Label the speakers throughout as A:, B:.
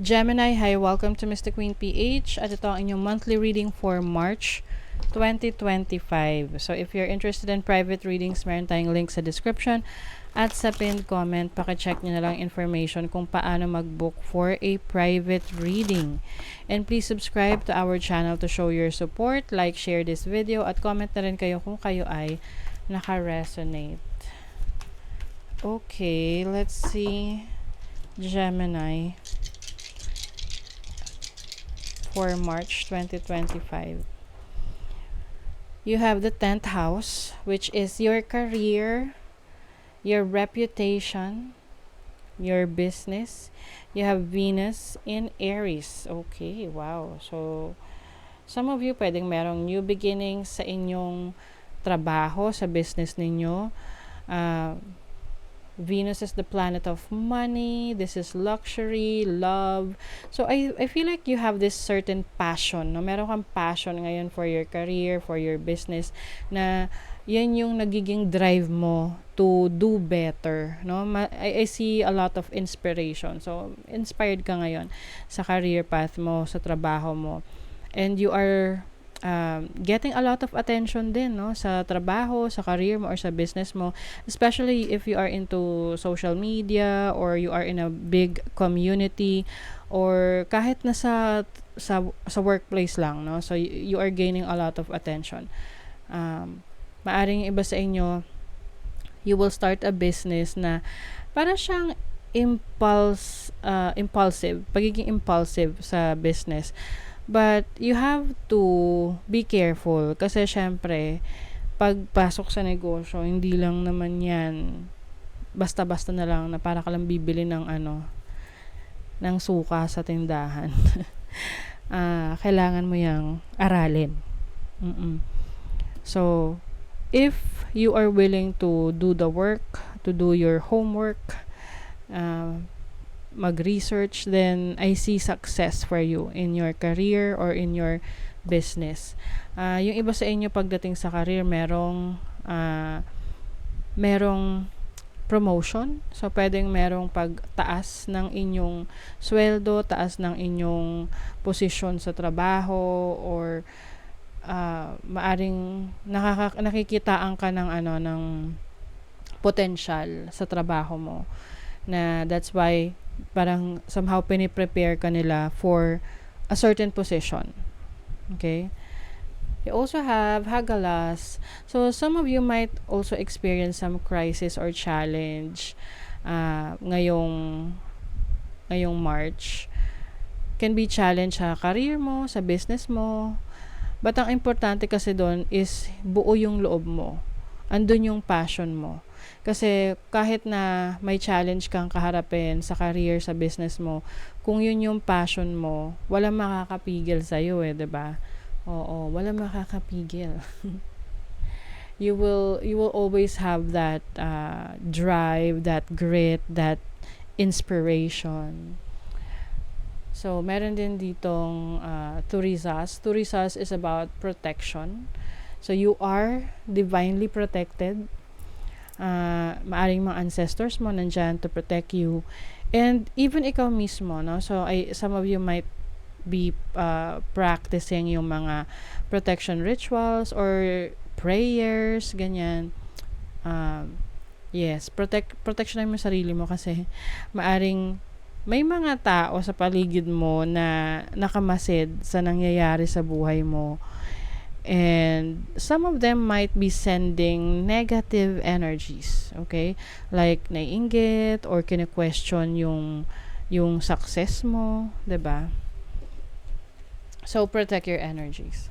A: Gemini, hi, welcome to Mr. Queen PH at ito ang inyong monthly reading for March 2025. So if you're interested in private readings, meron tayong link sa description at sa pinned comment. Pakicheck nyo na lang information kung paano mag-book for a private reading. And please subscribe to our channel to show your support, like, share this video, at comment na rin kayo kung kayo ay naka-resonate. Okay, let's see. Gemini for March 2025. You have the 10th house, which is your career, your reputation, your business. You have Venus in Aries. Okay, wow. So, some of you pwedeng merong new beginnings sa inyong trabaho, sa business ninyo. Venus is the planet of money. This is luxury, love. So I feel like you have this certain passion, no? Meron kang passion ngayon for your career, for your business, na yan yung nagiging drive mo to do better, no? I see a lot of inspiration. So inspired ka ngayon sa career path mo, sa trabaho mo. And you are getting a lot of attention din, no, sa trabaho, sa career mo, or sa business mo, especially if you are into social media or you are in a big community or kahit na sa workplace lang, no. So you are gaining a lot of attention. Maaring iba sa inyo, you will start a business na para siyang impulsive, pagiging impulsive sa business. But you have to be careful kasi syempre pagpasok sa negosyo, hindi lang naman yan basta-basta na lang na para ka lang bibili ng ng suka sa tindahan. Kailangan mo yang aralin. So if you are willing to do the work, to do your homework, mag-research, then I see success for you in your career or in your business. Yung iba sa inyo pagdating sa career, merong promotion. So, pwedeng merong pagtaas ng inyong sweldo, taas ng inyong posisyon sa trabaho, or maaring nakikitaan ka ng ng potential sa trabaho mo. Na that's why parang somehow piniprepare ka nila for a certain position. Okay? You also have Hagalas. So, some of you might also experience some crisis or challenge ngayong March. Can be challenge sa career mo, sa business mo. But ang importante kasi doon is buo yung loob mo. Andun yung passion mo. Kasi kahit na may challenge kang kaharapin sa career, sa business mo, kung yun yung passion mo, walang makakapigil sa'yo diba? Oo, walang makakapigil. You will always have that drive, that grit, that inspiration. So, meron din ditong Turizas. Turizas is about protection. So, you are divinely protected. Maaring mga ancestors mo nandyan to protect you, and even ikaw mismo, no? So some of you might be practicing yung mga protection rituals or prayers, ganyan. Yes, protection mo sarili mo kasi maaring may mga tao sa paligid mo na nakamasid sa nangyayari sa buhay mo. And some of them might be sending negative energies, okay? Like naiinggit or kine-question yung success mo, 'di ba? So protect your energies.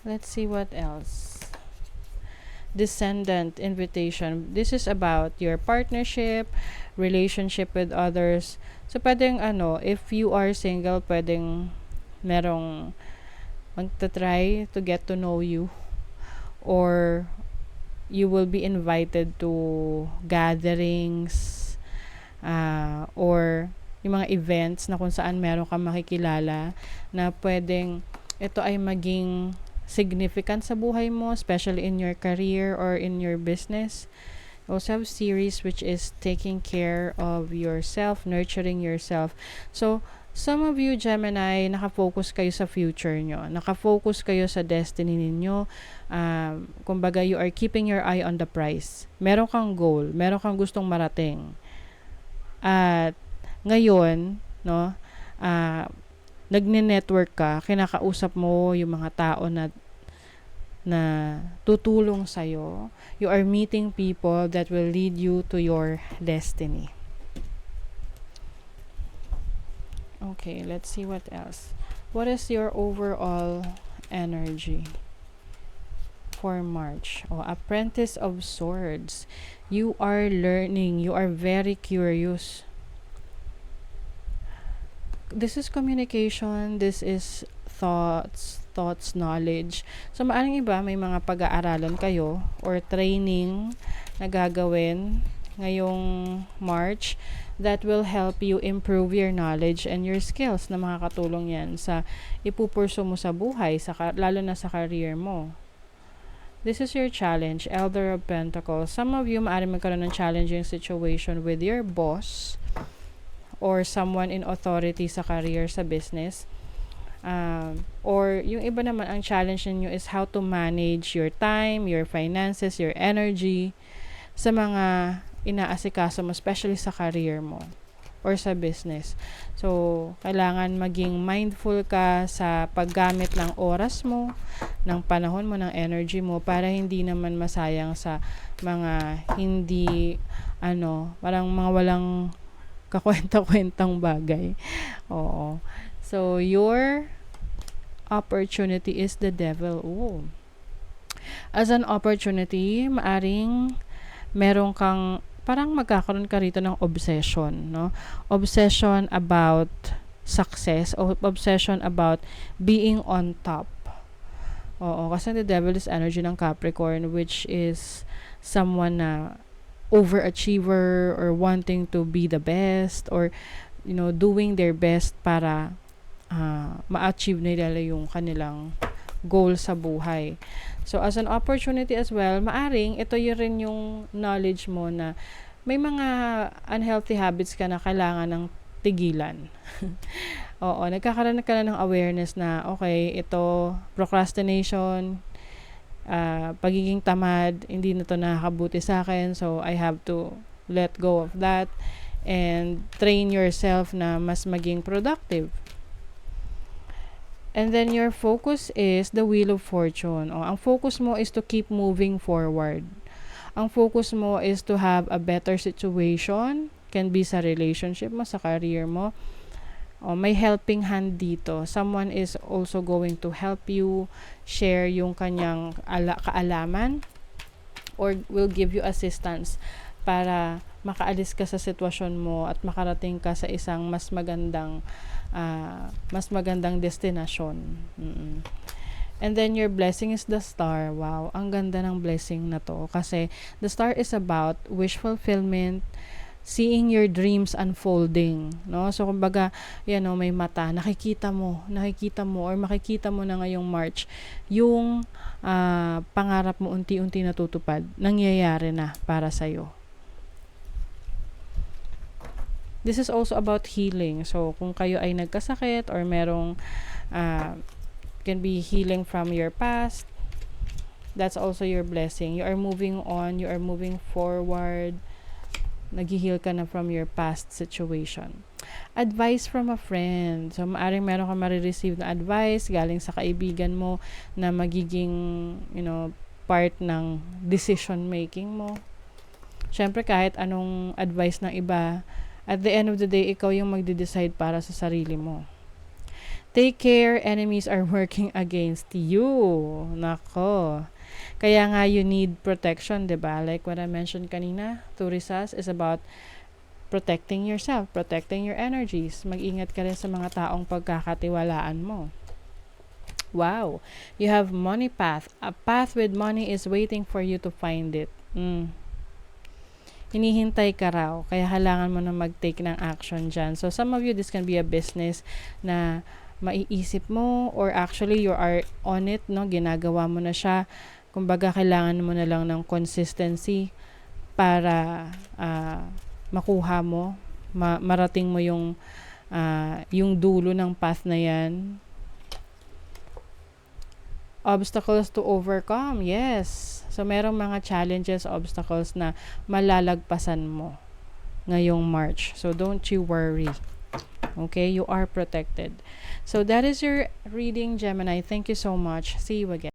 A: Let's see what else. Descendant invitation. This is about your partnership, relationship with others. So pwedeng if you are single, pwedeng merong magta-try to get to know you, or you will be invited to gatherings or yung mga events na kung saan meron kang makikilala na pwedeng ito ay maging significant sa buhay mo, especially in your career or in your business. You also have series, which is taking care of yourself, nurturing yourself. So, some of you, Gemini, nakafocus kayo sa future nyo. Nakafocus kayo sa destiny ninyo. Kumbaga, you are keeping your eye on the prize. Meron kang goal. Meron kang gustong marating. At ngayon, no, nagne-network ka, kinakausap mo yung mga tao na tutulong sa'yo. You are meeting people that will lead you to your destiny. Okay, let's see what else. What is your overall energy for March? Apprentice of Swords. You are learning. You are very curious. This is communication. This is thoughts, knowledge. So, maaaring iba, may mga pag-aaralan kayo or training na gagawin ngayong March that will help you improve your knowledge and your skills na makakatulong yan sa ipupurso mo sa buhay, lalo na sa career mo. This is your challenge, Elder of Pentacles. Some of you maaaring magkaroon ng challenging situation with your boss or someone in authority sa career, sa business. Or yung iba naman, ang challenge ninyo is how to manage your time, your finances, your energy sa mga inaasikaso mo, especially sa career mo or sa business. So, kailangan maging mindful ka sa paggamit ng oras mo, ng panahon mo, ng energy mo para hindi naman masayang sa mga hindi, parang mga walang kakwenta-kwentang bagay. Oo. So, your opportunity is the devil. Ooh. As an opportunity, maaring meron kang parang magkakaroon ka rito ng obsession, no? Obsession about success o obsession about being on top. Oo, kasi the devil is energy ng Capricorn, which is someone na overachiever or wanting to be the best or doing their best para ma-achieve nila yung kanilang goal sa buhay. So, as an opportunity as well, maaring ito rin yung knowledge mo na may mga unhealthy habits ka na kailangan ng tigilan. Oo, nagkakaroon ka na ng awareness na, okay, ito, procrastination, pagiging tamad, hindi na to nakakabuti sa akin, so I have to let go of that and train yourself na mas maging productive. And then your focus is the Wheel of Fortune. Ang focus mo is to keep moving forward. Ang focus mo is to have a better situation. Can be sa relationship mo, sa career mo. May helping hand dito. Someone is also going to help you share yung kanyang kaalaman or will give you assistance para makaalis ka sa sitwasyon mo at makarating ka sa isang mas magandang destinasyon. And then your blessing is the Star. Wow, ang ganda ng blessing na to kasi the Star is about wish fulfillment, seeing your dreams unfolding, no? So kumbaga, may mata, nakikita mo or makikita mo na ngayong March yung pangarap mo unti-unti natutupad, nangyayari na para sa'yo. This is also about healing. So, kung kayo ay nagkasakit or merong can be healing from your past, that's also your blessing. You are moving on, you are moving forward, nag-heal ka na from your past situation. Advice from a friend. So, maaring meron ka marireceive na advice galing sa kaibigan mo na magiging, part ng decision making mo. Siyempre, kahit anong advice ng iba, at the end of the day, ikaw yung magde-decide para sa sarili mo. Take care, enemies are working against you. Nako. Kaya nga you need protection, 'di ba? Like what I mentioned kanina, Turisas is about protecting yourself, protecting your energies. Mag-ingat ka rin sa mga taong pagkakatiwalaan mo. Wow. You have money path. A path with money is waiting for you to find it. Hinihintay ka raw, kaya halangan mo na mag-take ng action dyan. So, some of you, this can be a business na maiisip mo or actually you are on it, no? Ginagawa mo na siya. Kumbaga, kailangan mo na lang ng consistency para makuha mo, marating mo yung dulo ng path na yan. Obstacles to overcome, yes. So, merong mga challenges, obstacles na malalagpasan mo ngayong March. So, don't you worry. Okay? You are protected. So, that is your reading, Gemini. Thank you so much. See you again.